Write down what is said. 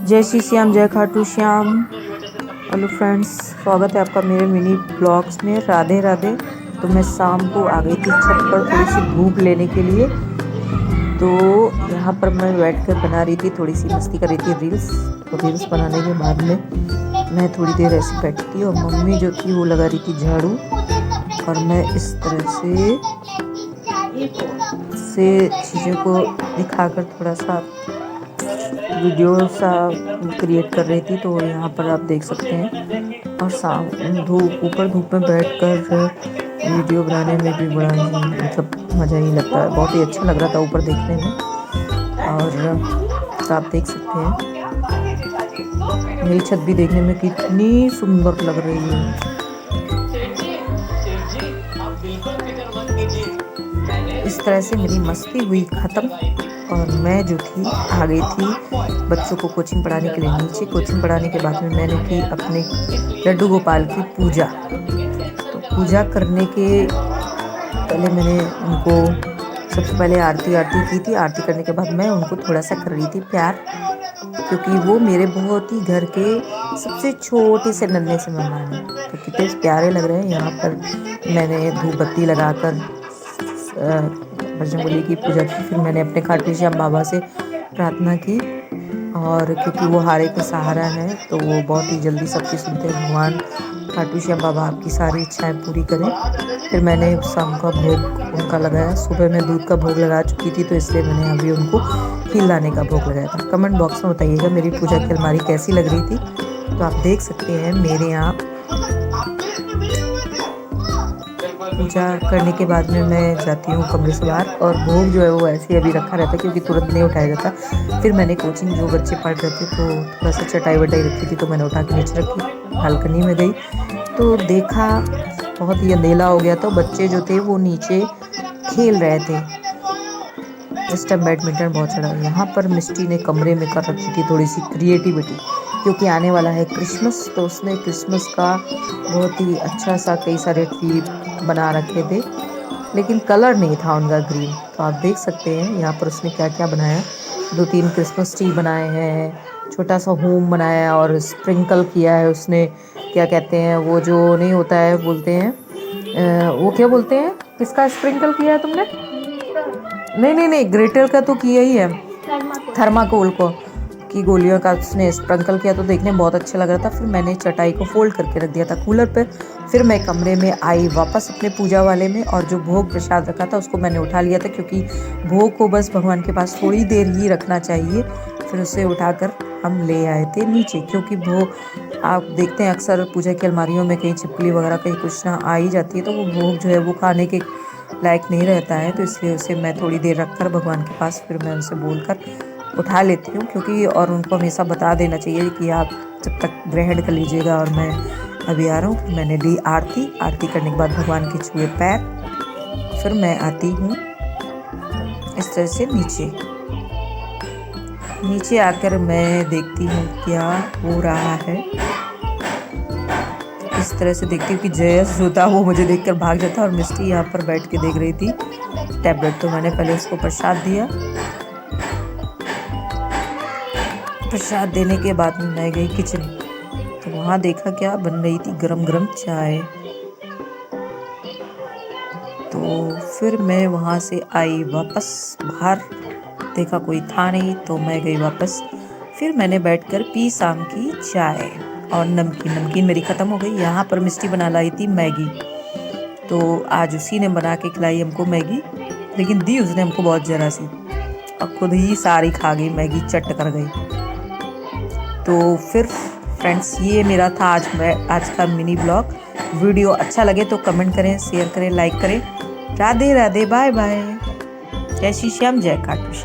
जय श्री श्याम, जय Khatu Shyam. Hello friends, स्वागत है आपका मेरे मिनी ब्लॉग्स में। राधे राधे। तो मैं शाम को आ गई थी छत पर थोड़ी सी धूप लेने के लिए। तो यहाँ पर मैं बैठकर बना रही थी, थोड़ी सी मस्ती कर रही थी रील्स। और रील्स बनाने के बाद में मैं थोड़ी देर ऐसे बैठी थी और मम्मी जो थी वो लगा रही थी झाड़ू। और मैं इस तरह से चीज़ों को दिखाकर थोड़ा सा वीडियो सा क्रिएट कर रही थी। तो यहाँ पर आप देख सकते हैं। और ऊपर धूप में बैठकर वीडियो बनाने में भी बड़ा ही मतलब मज़ा ही लगता है। बहुत ही अच्छा लग रहा था ऊपर देखने में। और तो आप देख सकते हैं मेरी छत भी देखने में कितनी सुंदर लग रही है। इस तरह से मेरी मस्ती हुई ख़त्म और मैं जो थी आ गई थी बच्चों को कोचिंग पढ़ाने के लिए नीचे। कोचिंग पढ़ाने के बाद में मैंने की अपने लड्डू गोपाल की पूजा। तो पूजा करने के पहले मैंने उनको सबसे पहले आरती की थी। आरती करने के बाद मैं उनको थोड़ा सा कर रही थी प्यार, क्योंकि वो मेरे बहुत ही घर के सबसे छोटे से नन्हे से मेहमान हैं। तो कितने प्यारे लग रहे हैं। यहाँ पर मैंने धूप बत्ती लगाकर बजरंगबली की पूजा की। फिर मैंने अपने खाटू श्याम बाबा से प्रार्थना की, और क्योंकि वो हारे का सहारा है तो वो बहुत ही जल्दी सबकी सुनते हैं। भगवान खाटू श्याम बाबा आपकी सारी इच्छाएं पूरी करें। फिर मैंने शाम का भोग उनका लगाया। सुबह मैं दूध का भोग लगा चुकी थी, तो इसलिए मैंने अभी उनको खीर लाने का भोग लगाया था। कमेंट बॉक्स में बताइएगा मेरी पूजा की अलमारी कैसी लग रही थी। तो आप देख सकते हैं मेरे यहाँ पूजा करने के बाद में मैं जाती हूँ कमरे से बाहर, और भोग जो है वो ऐसे ही अभी रखा रहता है क्योंकि तुरंत नहीं उठाया जाता। फिर मैंने कोचिंग जो बच्चे पढ़ रहे थे तो थोड़ा सा चटाई वटाई रखी थी, तो मैंने उठा के नीचे रखी। बालकनी में गई तो देखा बहुत ही अंधेला हो गया था। बच्चे जो थे वो नीचे खेल रहे थे। इस टाइम बैडमिंटन बहुत चढ़ा। यहाँ पर मिस्टी ने कमरे में कर रखी थी थोड़ी सी क्रिएटिविटी, क्योंकि आने वाला है क्रिसमस। तो उसने क्रिसमस का बहुत ही अच्छा सा कई सारे ट्री बना रखे थे, लेकिन कलर नहीं था उनका ग्रीन। तो आप देख सकते हैं यहाँ पर उसने क्या क्या बनाया। 2-3 क्रिसमस ट्री बनाए हैं, छोटा सा होम बनाया, और स्प्रिंकल किया है उसने। क्या कहते हैं वो जो नहीं होता है, बोलते हैं वो क्या बोलते हैं, किसका स्प्रिंकल किया है तुमने? नहीं, ग्लिटर का तो किया ही है, थर्माकोल को की गोलियों का उसने स्प्रिंकल किया। तो देखने में बहुत अच्छा लग रहा था। फिर मैंने चटाई को फोल्ड करके रख दिया था कूलर पे। फिर मैं कमरे में आई वापस अपने पूजा वाले में, और जो भोग प्रसाद रखा था उसको मैंने उठा लिया था, क्योंकि भोग को बस भगवान के पास थोड़ी देर ही रखना चाहिए। फिर उसे उठाकर हम ले आए थे नीचे, क्योंकि भोग आप देखते हैं अक्सर पूजा की अलमारियों में कहीं छिपकली वगैरह कहीं कुछ ना आ ही जाती है, तो वो भोग जो है वो खाने के लायक नहीं रहता है। तो इसलिए उसे मैं थोड़ी देर रखकर भगवान के पास फिर मैं उनसे बोलकर उठा लेती हूँ, क्योंकि और उनको हमेशा बता देना चाहिए कि आप जब तक ग्रहण कर लीजिएगा और मैं अभी आ रहा हूँ। फिर मैंने ली आरती करने के बाद भगवान के छुए पैर। फिर मैं आती हूँ इस तरह से नीचे आकर मैं देखती हूँ क्या हो रहा है। इस तरह से देखती हूँ कि जयस जो था वो मुझे देखकर भाग जाता, और मिस्टी यहाँ पर बैठ के देख रही थी टैबलेट। तो मैंने पहले उसको प्रसाद दिया। प्रसाद देने के बाद में मैं गई किचन। तो वहाँ देखा क्या बन रही थी, गरम गरम चाय। तो फिर मैं वहाँ से आई वापस बाहर, देखा कोई था नहीं, तो मैं गई वापस। फिर मैंने बैठकर पी शाम की चाय और नमकीन मेरी ख़त्म हो गई। यहाँ पर मिस्टी बना लाई थी मैगी, तो आज उसी ने बना के खिलाई हमको मैगी, लेकिन दी उसने हमको बहुत ज़रा सी, और खुद ही सारी खा गई मैगी, चट कर गई। तो फिर फ्रेंड्स ये मेरा था आज का मिनी ब्लॉग। वीडियो अच्छा लगे तो कमेंट करें, शेयर करें, लाइक करें। Radhe Radhe, bye bye. जय श्री श्याम, जय खाटू श्याम।